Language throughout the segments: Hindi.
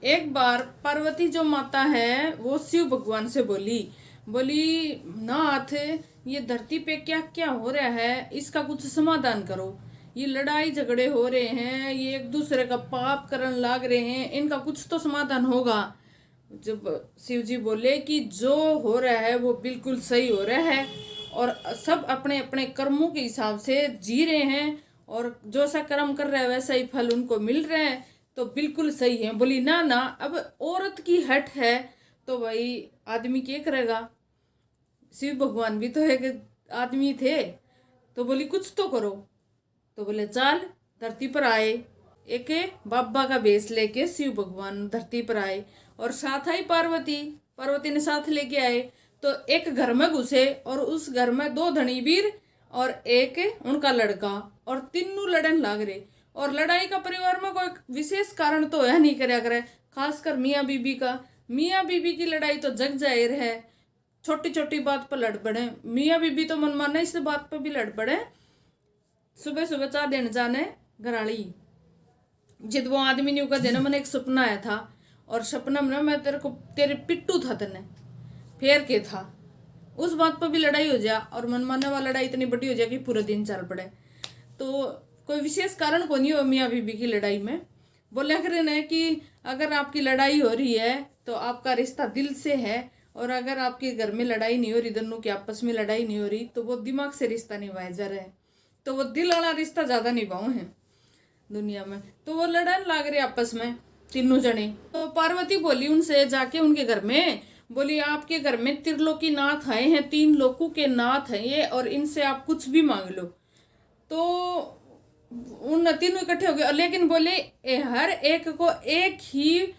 एक बार पार्वती जो माता है वो शिव भगवान से बोली बोली नाथ, ये धरती पे क्या क्या हो रहा है, इसका कुछ समाधान करो। ये लड़ाई झगड़े हो रहे हैं, ये एक दूसरे का पाप करन लाग रहे हैं, इनका कुछ तो समाधान होगा। जब शिव जी बोले कि जो हो रहा है वो बिल्कुल सही हो रहा है और सब अपने अपने कर्मों के हिसाब से जी रहे हैं और जो सा कर्म कर रहा है वैसा ही फल उनको मिल रहा है, तो बिल्कुल सही है। बोली ना ना, अब औरत की हट है तो भाई आदमी क्या करेगा। शिव भगवान भी तो एक आदमी थे। तो बोली कुछ तो करो। तो बोले चल धरती पर आए। एक बाबा का वेश लेके शिव भगवान धरती पर आए और साथ आई पार्वती। पार्वती ने साथ लेके आए तो एक घर में घुसे और उस घर में दो धनी वीर और एक उनका लड़का और तीनों लड़न लाग रहे। और लड़ाई का परिवार में कोई विशेष कारण तो है नहीं करया करे, खासकर मियाँ बीबी का। मियाँ बीबी की लड़ाई तो जग जाहिर है, छोटी छोटी बात पर लड़ पड़े। मियाँ बीबी तो मन माने इस बात पर भी लड़ पड़े। सुबह सुबह चाह देने जाने घराली। जिद वो आदमी ने कहा देना, मैंने एक सपना आया था और सपना में मैं तेरे को तेरे पिट्टू था, तेने फेर के था। उस बात पर भी लड़ाई हो जाए और मनमाने वाली लड़ाई इतनी बड़ी हो जाए कि पूरे दिन चल पड़े। तो कोई विशेष कारण को नहीं हो मियाँ बीबी की लड़ाई में। बोला करें ना कि अगर आपकी लड़ाई हो रही है तो आपका रिश्ता दिल से है, और अगर आपके घर में लड़ाई नहीं हो रही, दोनों की आपस में लड़ाई नहीं हो रही, तो वो दिमाग से रिश्ता निभाया जा रहा है। तो वो दिल वाला रिश्ता ज्यादा निभाओ है दुनिया में। तो वो लड़न लाग रहे आपस में तीनों जने। तो पार्वती बोली उनसे जाके उनके घर में, बोली आपके घर में त्रिलोकी नाथ आए हैं, तीन लोकों के नाथ हैं ये, और इनसे आप कुछ भी मांग लो। तो उन तीनों इकट्ठे हो गए, लेकिन बोले हर एक को एक ही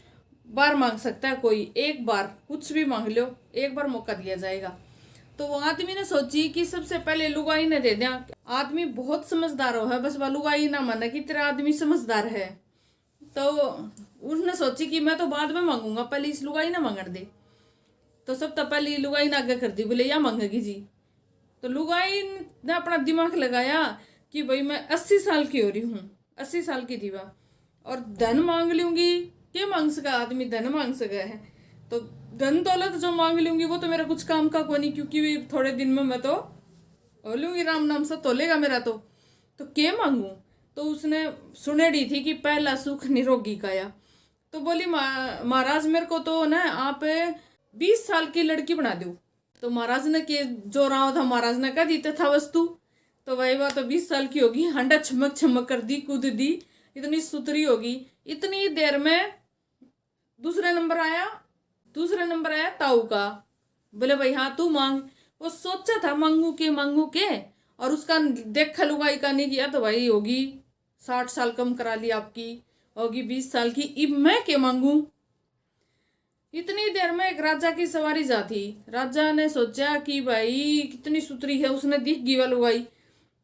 बार मांग सकता है कोई, एक बार कुछ भी मांग लो, एक बार मौका दिया जाएगा। तो वो आदमी ने सोची कि सबसे पहले लुगाई ने दे दिया। आदमी बहुत समझदार हो है, बस वह लुगाई ना माने कि तेरा आदमी समझदार है। तो उसने सोची कि मैं तो बाद में मांगूंगा, पहले इस लुगाई ना मांगन दे। तो सब तो पहले लुगाई ने आगे कर दी, बोले या मांगेगी जी। तो लुगाई ने अपना दिमाग लगाया कि भाई मैं 80 साल की हो रही हूँ, 80 साल की थी वह, और धन मांग लूंगी। क्या मांग सका आदमी, धन मांग सका है तो धन दौलत जो मांग लूंगी वो तो मेरा कुछ काम का को नहीं, क्योंकि थोड़े दिन में मैं तो हो लूंगी, राम नाम से तोलेगा मेरा। तो क्या मांगू। तो उसने सुनेड़ी थी कि पहला सुख निरोगी काया। तो बोली महाराज मेरे को तो ना आप 20 साल की लड़की बना दो। तो महाराज ने के जो रहा था, महाराज ने कह दी था वस्तु। तो वही बात तो 20 साल की होगी, हांडा छमक छमक कर दी, कूद दी, इतनी सुतरी होगी। इतनी देर में दूसरा नंबर आया ताऊ का। बोले भाई हाँ तू मांग। वो सोचा था मांगू के, और उसका देखा लुगाई का नहीं किया। तो भाई होगी 60 साल कम करा ली आपकी, होगी 20 साल की, इब मैं क्या मांगू। इतनी देर में एक राजा की सवारी जाती। राजा ने सोचा कि भाई कितनी सुतरी है, उसने दिख गई वालू भाई।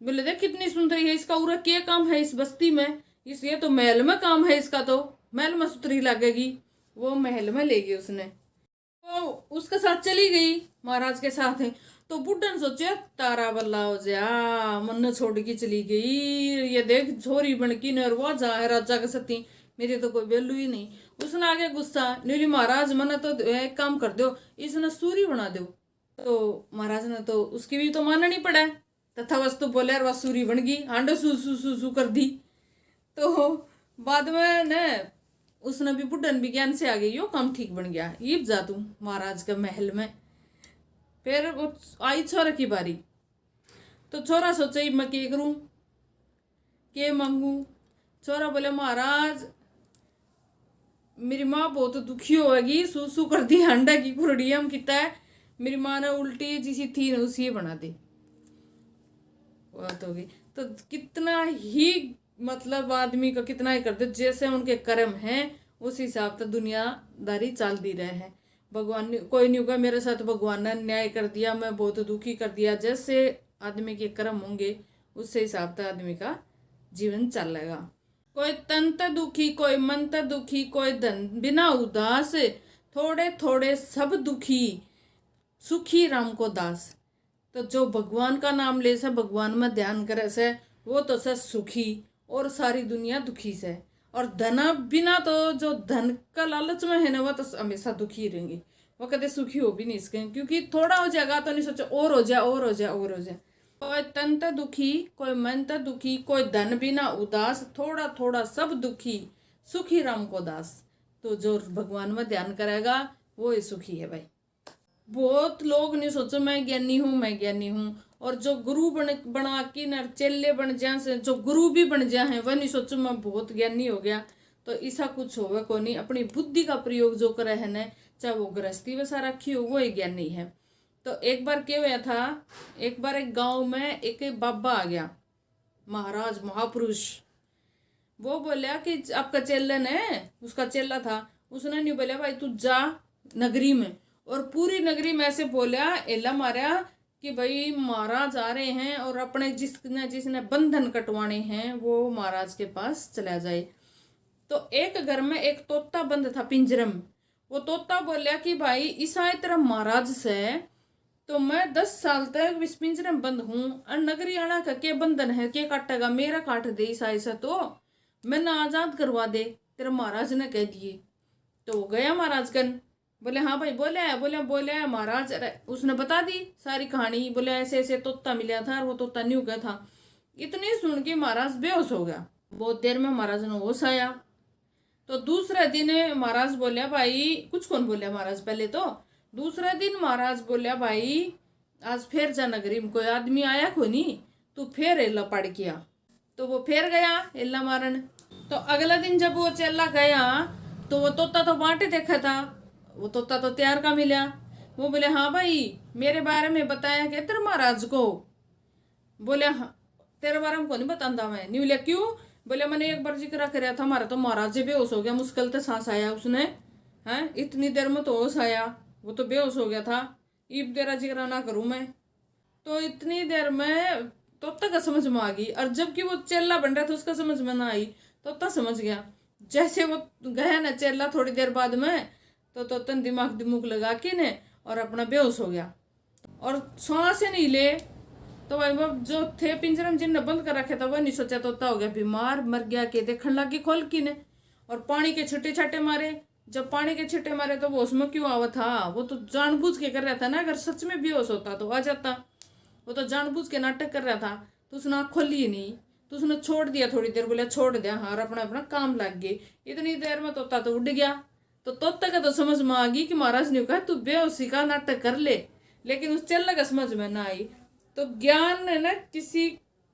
बोले देख कितनी सुंदरी है, इसका उरा क्या काम है इस बस्ती में, इस ये तो महल में काम है इसका, तो महल में सुतरी लगेगी। वो महल में ले गई उसने, तो उसके साथ चली गई महाराज के साथ है। तो बुढ़ा ने सोचा तारा बल्ला हो जा, मन छोड़ के चली गई, ये देख छोरी बन की नरवा जा है राजा के सती, मेरी तो कोई वैल्यू ही नहीं। उसने आगे गुस्सा नीली, महाराज मन तो एक काम कर दो, इसने सूरी बना दो। तो महाराज ने तो उसकी भी तो माननी पड़ा है। तथा वस्तु बोले और वह सूरी बन गई, हांडो सू सू सू सू कर दी। तो बाद में न उसने भी बुढ़न विज्ञान से आ गई, यो काम ठीक बन गया, ये जा तू महाराज के महल में। फिर वो आई छोरा की बारी। तो छोरा सोचे मैं क्या करूं, के मांगू। छोरा बोले महाराज मेरी माँ बहुत दुखी होगी, सूसू कर दी अंडा की कुरड़ी हम किता है, मेरी माँ ने उल्टी जिसी थी उसी बना दी। बात होगी तो कितना ही मतलब आदमी का कितना ही कर दे, जैसे उनके कर्म हैं उस हिसाब से दुनियादारी चल दी रहे हैं। भगवान ने कोई नहीं होगा मेरे साथ, भगवान ने न्याय कर दिया, मैं बहुत दुखी कर दिया। जैसे आदमी के कर्म होंगे उससे हिसाब से आदमी का जीवन चलेगा। कोई तन त दुखी, कोई मन त दुखी, कोई धन बिना उदास, थोड़े थोड़े सब दुखी, सुखी राम को दास। तो जो भगवान का नाम ले से, भगवान में ध्यान करे से, वो तो से सुखी और सारी दुनिया दुखी से। और धन बिना तो जो धन का लालच में है ना वो तो हमेशा दुखी रहेंगे, वो कभी सुखी हो भी नहीं सके, क्योंकि थोड़ा हो जाएगा तो नहीं सोचो और हो जाए और हो जाए और हो जाए। कोई तन तो दुखी, कोई मन तो दुखी, कोई धन बिना उदास, थोड़ा थोड़ा सब दुखी, सुखी राम को दास। तो जो भगवान में ध्यान करेगा वो ही सुखी है भाई। बहुत लोग नहीं सोचो मैं ज्ञानी हूँ मैं ज्ञानी हूँ, और जो गुरु बना के न चेले बन जा से जो गुरु भी बन जा है वह नहीं सोचो मैं बहुत ज्ञानी हो गया। तो ऐसा कुछ होवे को नहीं, अपनी बुद्धि का प्रयोग जो करे है न, चाहे वो गृहस्थी वैसा रखी हो, वो ही ज्ञानी है। तो एक बार क्या हुआ था, एक बार एक गांव में एक बाबा आ गया, महाराज महापुरुष। वो बोला कि आपका चेलन है, उसका चेला था, उसने नहीं बोला भाई तू जा नगरी में, और पूरी नगरी में ऐसे बोला एला मारा कि भाई महाराज आ रहे हैं और अपने जिसने जिसने बंधन कटवाने हैं वो महाराज के पास चला जाए। तो एक घर में एक तोता बंद था पिंजरे में। वो तोता बोला कि भाई ईसा तेरा महाराज से तो मैं 10 साल तक इस पिंजरे में बंद हूँ, और नगरी आना का के बंधन है, के काटेगा, मेरा काट दे ईसा से तो मैं ना आजाद करवा दे, तेरे महाराज ने कह दिए। तो गया महाराज कन, बोले हाँ भाई बोले महाराज। अरे उसने बता दी सारी कहानी, बोले ऐसे ऐसे तोता मिला था और वो तोता न्यू गया था। इतनी सुन के महाराज बेहोश हो गया। बहुत देर में महाराज ने होश आया। तो दूसरे दिन महाराज बोलिया भाई, कुछ कौन बोलिया महाराज पहले, तो दूसरे दिन महाराज बोलिया भाई आज फिर जा नगरी में, कोई आदमी आया को नहीं, तू फिर एला पड़ गया। तो वो फिर गया एला मारन। तो अगला दिन जब वो चेला गया तो वो तोता तो बांटे देखा था, वो तोता तो तैयार का मिला। वो बोले हाँ भाई मेरे बारे में बताया कि तेरे महाराज को। बोले हाँ तेरे बारे में को नहीं बताता मैं। नहीं बोले क्यों? बोले मैंने एक बार जिक्र कराया था, हमारा तो महाराज बेहोश हो गया, मुश्किल से सांस आया उसने, हैं इतनी देर में तो होश आया, वो तो बेहोश हो गया था, ईब तेरा जिक्र ना करूं मैं। तो इतनी देर में तोता का समझ में आ गई, और जबकि वो चेला बन रहा था उसका समझ में ना आई, तोता समझ गया। जैसे वो गया ना चेला थोड़ी देर बाद में, तो तोता दिमाग दिमुग लगा के ने और अपना बेहोश हो गया और सांस ही नहीं ले। तो भाई वो जो थे पिंजरे में जिनने बंद कर रखे था वो नहीं सोचा, तोता हो गया बीमार, मर गया के देखने लगी खोल की ने, और पानी के छुट्टे छाटे मारे। जब पानी के छुट्टे मारे तो वो उसमें क्यों आवा था, वो तो जानबूझ के कर रहा था ना, अगर सच में बेहोश होता तो आ जाता। वो तो जानबूझ के नाटक कर रहा था, तो उसने आँख खोली ही नहीं, तो उसने छोड़ दिया थोड़ी देर, बोला छोड़ दिया हाँ, और अपना अपना काम लग गए। इतनी देर में तोता तो उड़ गया। तो तोता का तो समझ में आ गई कि महाराज ने कहा तू बेहोशी का नाटक कर ले, लेकिन उस चेला का समझ में ना आई। तो ज्ञान है ना किसी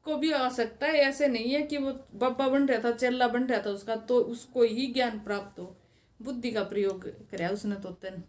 को भी आ सकता है, ऐसे नहीं है कि वो बाबा बन रहा था चेला बन रहा था उसका तो उसको ही ज्ञान प्राप्त हो। बुद्धि का प्रयोग कराया उसने तोते ने।